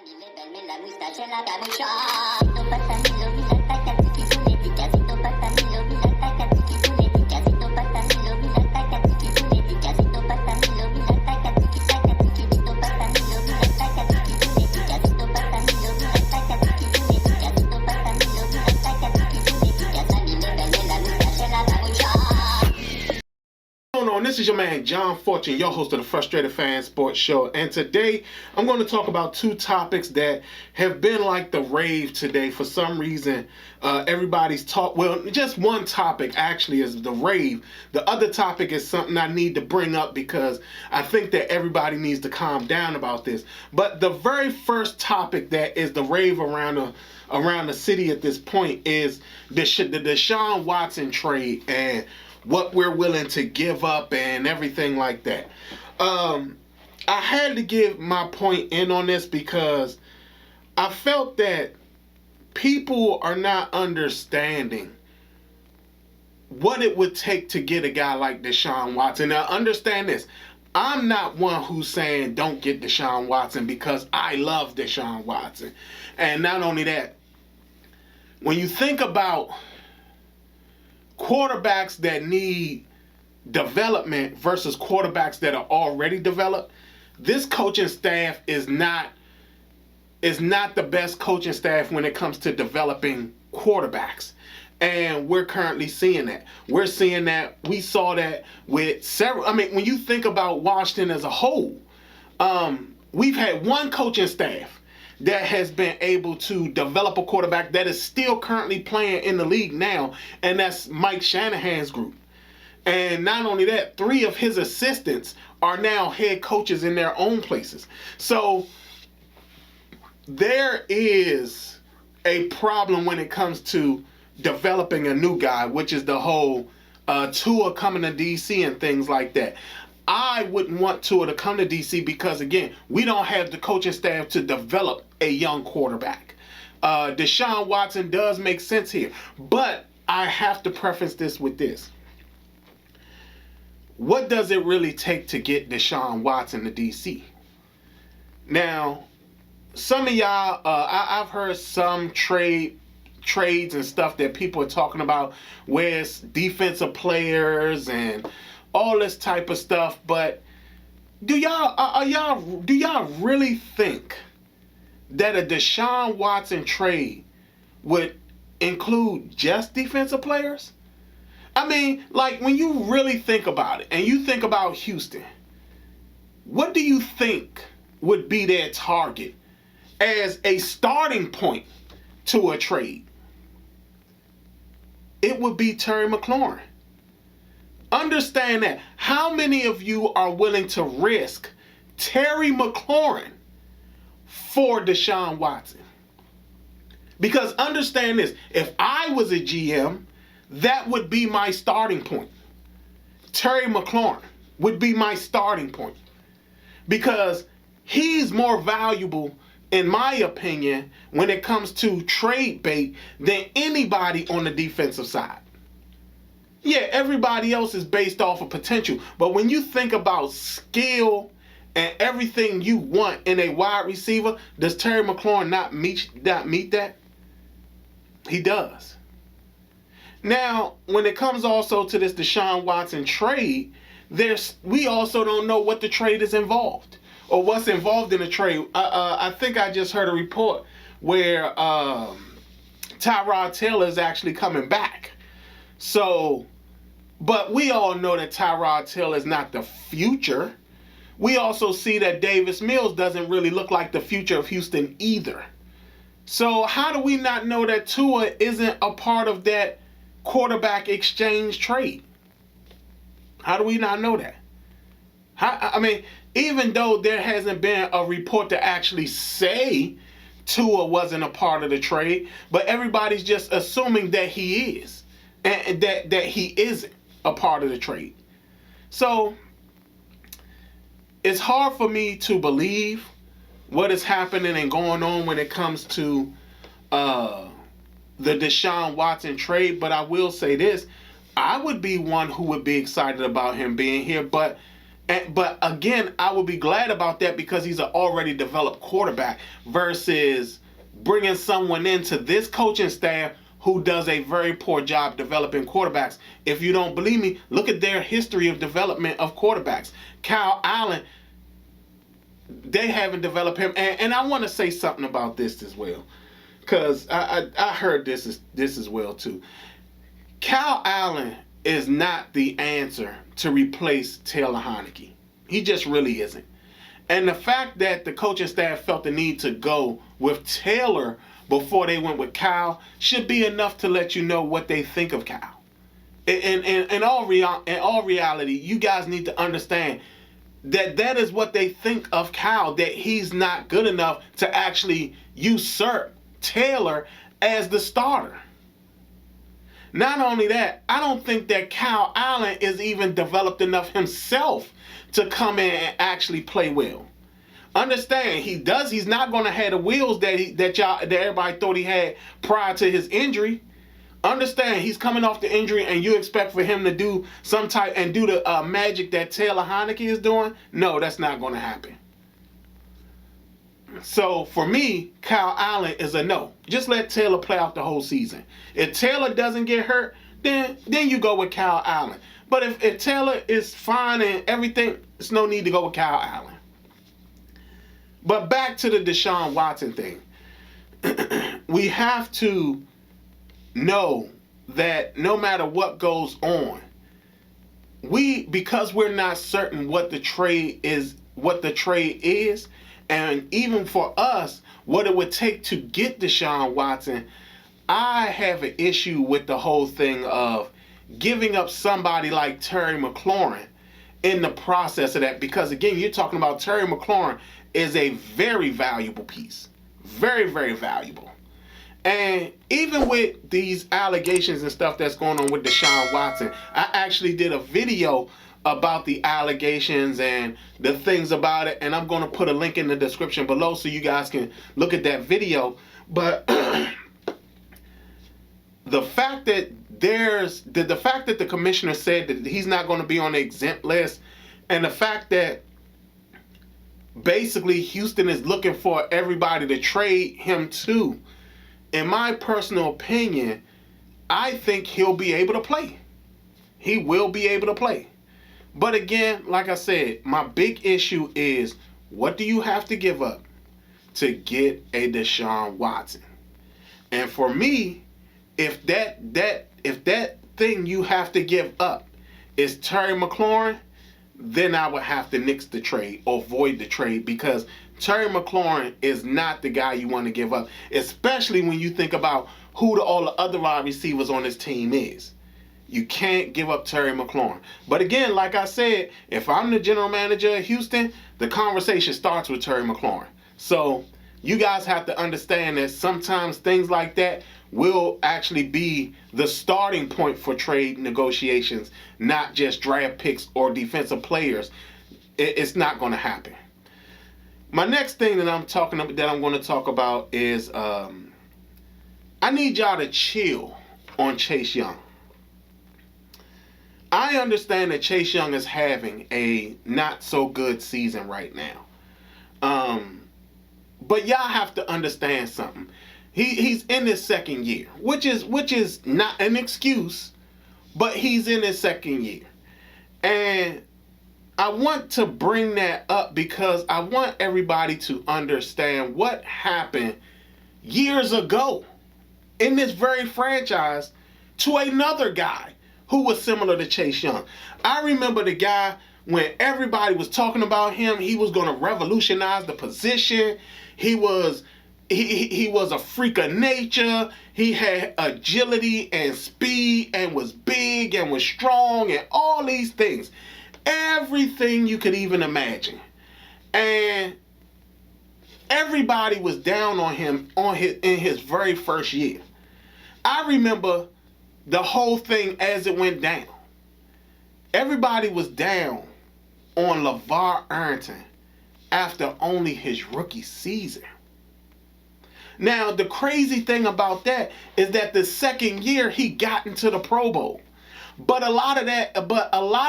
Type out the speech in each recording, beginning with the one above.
Levarme la moustache en la capucha. Siento patanilo, mira tacatiki puletica. Siento patanilo, mira tacatiki puletica. Siento patanilo, mira tacatiki puletica. Siento patanilo, mira tacatiki tacatiki. Siento patanilo, mira tacatiki puletica. Siento patanilo, mira tacatiki puletica. Siento patanilo, mira tacatiki puletica. Sani levarme la moustache en la capucha. What's going on? This is your man John Fortune, your host of the Frustrated Fan Sports Show, and today I'm going to talk about two topics that have been like the rave today. For some reason, everybody's just one topic actually is the rave. The other topic is something I need to bring up because I think that everybody needs to calm down about this. But the very first topic that is the rave around the city at this point is the Deshawn Watson trade and what we're willing to give up and everything like that. I had to give my point in on this because I felt that people are not understanding what it would take to get a guy like Deshawn Watson. Now, understand this. I'm not one who's saying don't get Deshawn Watson because I love Deshawn Watson. And not only that, when you think about quarterbacks that need development versus quarterbacks that are already developed, this coaching staff is not the best coaching staff when it comes to developing quarterbacks. And we're currently seeing that. We're seeing that. We saw that with several. I mean, when you think about Washington as a whole, we've had one coaching staff that has been able to develop a quarterback that is still currently playing in the league now, and that's Mike Shanahan's group. And not only that, 3 of his assistants are now head coaches in their own places. So there is a problem when it comes to developing a new guy, which is the whole Tua coming to DC and things like that. I wouldn't want Tua to come to DC because, again, we don't have the coaching staff to develop a young quarterback. Deshaun Watson does make sense here, but I have to preface this with this. What does it really take to get Deshaun Watson to DC? Now, some of y'all, I've heard some trades and stuff that people are talking about where it's defensive players and all this type of stuff, but do y'all really think that a Deshaun Watson trade would include just defensive players? I mean, like, when you really think about it and you think about Houston, what do you think would be their target as a starting point to a trade? It would be Terry McLaurin. Understand that. How many of you are willing to risk Terry McLaurin for Deshaun Watson? Because understand this, if I was a GM, that would be my starting point. Terry McLaurin would be my starting point. Because he's more valuable, in my opinion, when it comes to trade bait than anybody on the defensive side. Yeah, everybody else is based off of potential. But when you think about skill and everything you want in a wide receiver, does Terry McLaurin not meet that? He does. Now, when it comes also to this Deshaun Watson trade, we also don't know what the trade is involved or what's involved in the trade. I think I just heard a report where Tyrod Taylor is actually coming back. So, but we all know that Tyrod Taylor is not the future. We also see that Davis Mills doesn't really look like the future of Houston either. So how do we not know that Tua isn't a part of that quarterback exchange trade? How do we not know that? I mean, even though there hasn't been a report to actually say Tua wasn't a part of the trade, but everybody's just assuming that he is. And that he isn't a part of the trade. So it's hard for me to believe what is happening and going on when it comes to the Deshaun Watson trade. But I will say this. I would be one who would be excited about him being here. But But again, I would be glad about that because he's an already developed quarterback versus bringing someone into this coaching staff who does a very poor job developing quarterbacks. If you don't believe me, look at their history of development of quarterbacks. Kyle Allen, they haven't developed him. And I want to say something about this as well, because I heard this as well too. Kyle Allen is not the answer to replace Taylor Heinicke. He just really isn't. And the fact that the coaching staff felt the need to go with Taylor before they went with Kyle should be enough to let you know what they think of Kyle. In all reality, you guys need to understand that is what they think of Kyle, that he's not good enough to actually usurp Taylor as the starter. Not only that, I don't think that Kyle Allen is even developed enough himself to come in and actually play well. Understand, he's not going to have the wheels that everybody thought he had prior to his injury. Understand, he's coming off the injury, and you expect for him to do some type and do the magic that Taylor Heinicke is doing? No, that's not going to happen. So for me, Kyle Allen is a no. Just let Taylor play out the whole season. If Taylor doesn't get hurt, then you go with Kyle Allen. But if Taylor is fine and everything, there's no need to go with Kyle Allen. But back to the Deshawn Watson thing. We have to know that no matter what goes on, because we're not certain what the trade is, and even for us, what it would take to get Deshaun Watson, I have an issue with the whole thing of giving up somebody like Terry McLaurin in the process of that. Because again, you're talking about Terry McLaurin is a very valuable piece. Very, very valuable. And even with these allegations and stuff that's going on with Deshaun Watson, I actually did a video about the allegations and the things about it, and I'm going to put a link in the description below so you guys can look at that video. But the fact that the commissioner said that he's not going to be on the exempt list, and the fact that basically Houston is looking for everybody to trade him to, in my personal opinion, I think he'll be able to play. He will be able to play. But again, like I said, my big issue is, what do you have to give up to get a Deshaun Watson? And for me, if that thing you have to give up is Terry McLaurin, then I would have to nix the trade or void the trade, because Terry McLaurin is not the guy you want to give up, especially when you think about who all the other wide receivers on this team is. You can't give up Terry McLaurin. But again, like I said, if I'm the general manager of Houston, the conversation starts with Terry McLaurin. So you guys have to understand that sometimes things like that will actually be the starting point for trade negotiations, not just draft picks or defensive players. It's not going to happen. My next thing that I'm going to talk about is I need y'all to chill on Chase Young. I understand that Chase Young is having a not so good season right now. But y'all have to understand something. He's in his second year, which is not an excuse, but he's in his second year. And I want to bring that up because I want everybody to understand what happened years ago in this very franchise to another guy who was similar to Chase Young. I remember the guy, when everybody was talking about him, he was going to revolutionize the position. He was a freak of nature. He had agility and speed and was big and was strong and all these things. Everything you could even imagine. And everybody was down on him in his very first year. I remember the whole thing as it went down. Everybody was down on LeVar Arrington after only his rookie season. Now, the crazy thing about that is that the second year he got into the Pro Bowl. But a lot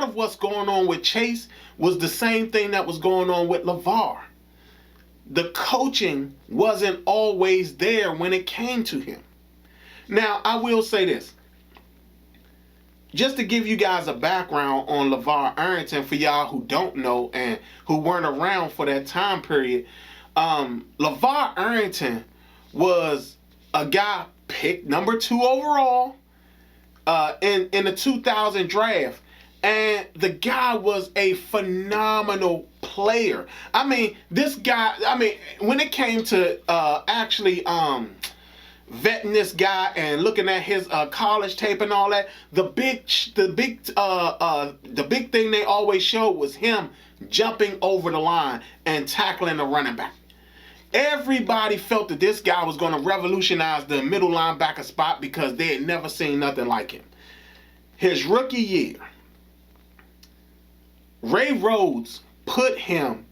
of what's going on with Chase was the same thing that was going on with LeVar. The coaching wasn't always there when it came to him. Now, I will say this. Just to give you guys a background on LeVar Arrington for y'all who don't know and who weren't around for that time period, LeVar Arrington was a guy picked number 2 overall in the 2000 draft. And the guy was a phenomenal player. I mean, this guy, when it came to actually vetting this guy and looking at his college tape and all that, the big thing they always showed was him jumping over the line and tackling the running back. Everybody felt that this guy was going to revolutionize the middle linebacker spot because they had never seen nothing like him. His rookie year, Ray Rhodes put him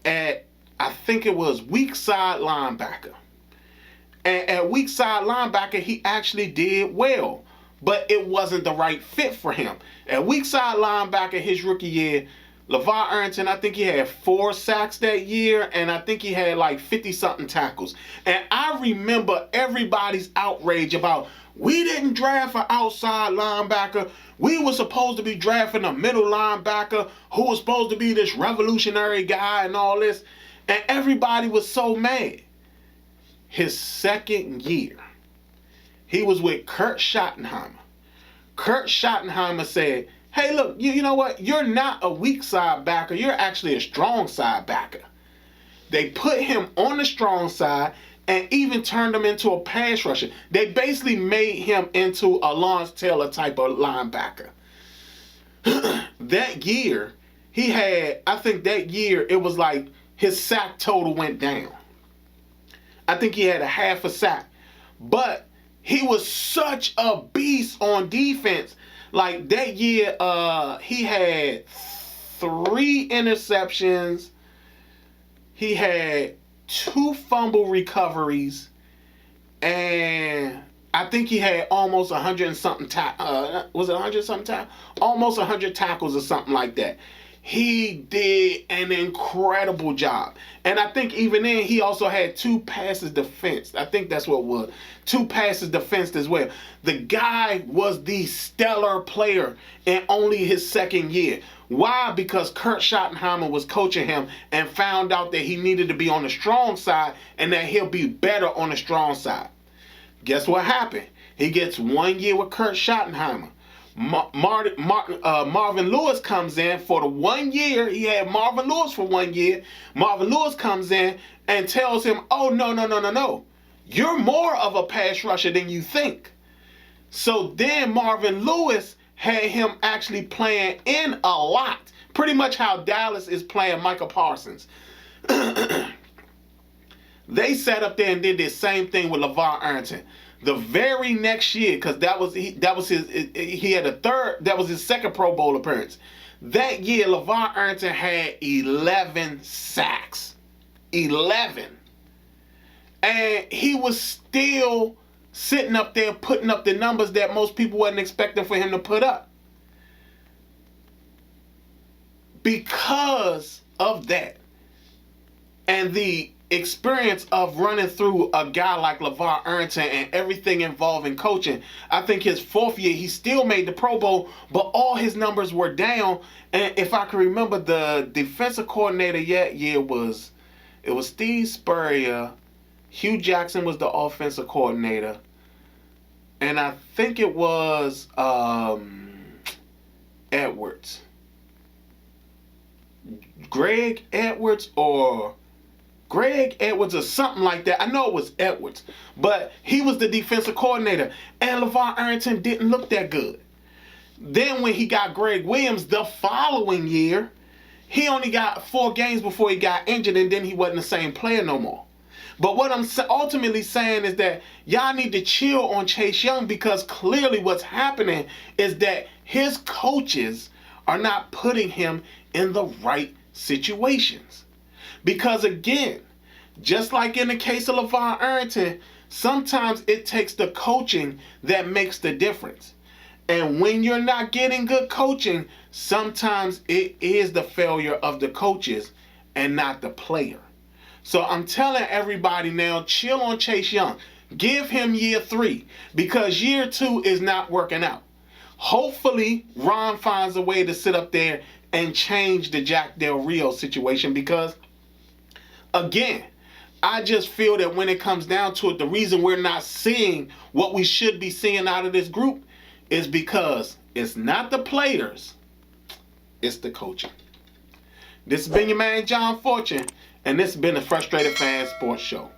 at, I think it was weak side linebacker. And at weak side linebacker, he actually did well, but it wasn't the right fit for him. At weak side linebacker, his rookie year, LeVar Arrington, I think he had 4 sacks that year, and I think he had like 50-something tackles. And I remember everybody's outrage about, we didn't draft an outside linebacker. We were supposed to be drafting a middle linebacker who was supposed to be this revolutionary guy and all this. And everybody was so mad. His second year, he was with Kurt Schottenheimer. Kurt Schottenheimer said, hey, look, you know what? You're not a weak side backer. You're actually a strong side backer. They put him on the strong side and even turned him into a pass rusher. They basically made him into a Lawrence Taylor type of linebacker. That year, it was like his sack total went down. I think he had a half a sack. But he was such a beast on defense. Like that year, he had 3 interceptions. He had 2 fumble recoveries, and I think he had almost 100 and something was it 100 something tackles? Almost 100 tackles or something like that. He did an incredible job. And I think even then, he also had 2 passes defensed. I think that's what it was. 2 passes defensed as well. The guy was the stellar player in only his second year. Why? Because Kurt Schottenheimer was coaching him and found out that he needed to be on the strong side and that he'll be better on the strong side. Guess what happened? He gets 1 year with Kurt Schottenheimer. Marvin Lewis comes in for the 1 year. He had Marvin Lewis for 1 year. Marvin Lewis comes in and tells him, oh, no. You're more of a pass rusher than you think. So then Marvin Lewis had him actually playing in a lot. Pretty much how Dallas is playing Michael Parsons. They sat up there and did the same thing with LeVar Arrington. The very next year, because that was his second Pro Bowl appearance. That year, LeVar Arrington had 11 sacks. 11. And he was still sitting up there putting up the numbers that most people wasn't expecting for him to put up. Because of that. And the experience of running through a guy like LeVar Arrington and everything involving coaching, I think his 4th year, he still made the Pro Bowl, but all his numbers were down. And if I can remember, the defensive coordinator that year was Steve Spurrier. Hugh Jackson was the offensive coordinator. And I think it was Edwards. Greg Edwards or something like that. I know it was Edwards. But he was the defensive coordinator. And LeVar Arrington didn't look that good. Then when he got Greg Williams the following year, he only got 4 games before he got injured, and then he wasn't the same player no more. But what I'm ultimately saying is that y'all need to chill on Chase Young, because clearly what's happening is that his coaches are not putting him in the right situations. Because again, just like in the case of LeVar Arrington, sometimes it takes the coaching that makes the difference. And when you're not getting good coaching, sometimes it is the failure of the coaches and not the player. So I'm telling everybody now, chill on Chase Young. Give him year 3 because year 2 is not working out. Hopefully, Ron finds a way to sit up there and change the Jack Del Rio situation because, again, I just feel that when it comes down to it, the reason we're not seeing what we should be seeing out of this group is because it's not the players, it's the coaching. This has been your man, John Fortune, and this has been the Frustrated Fan Sports Show.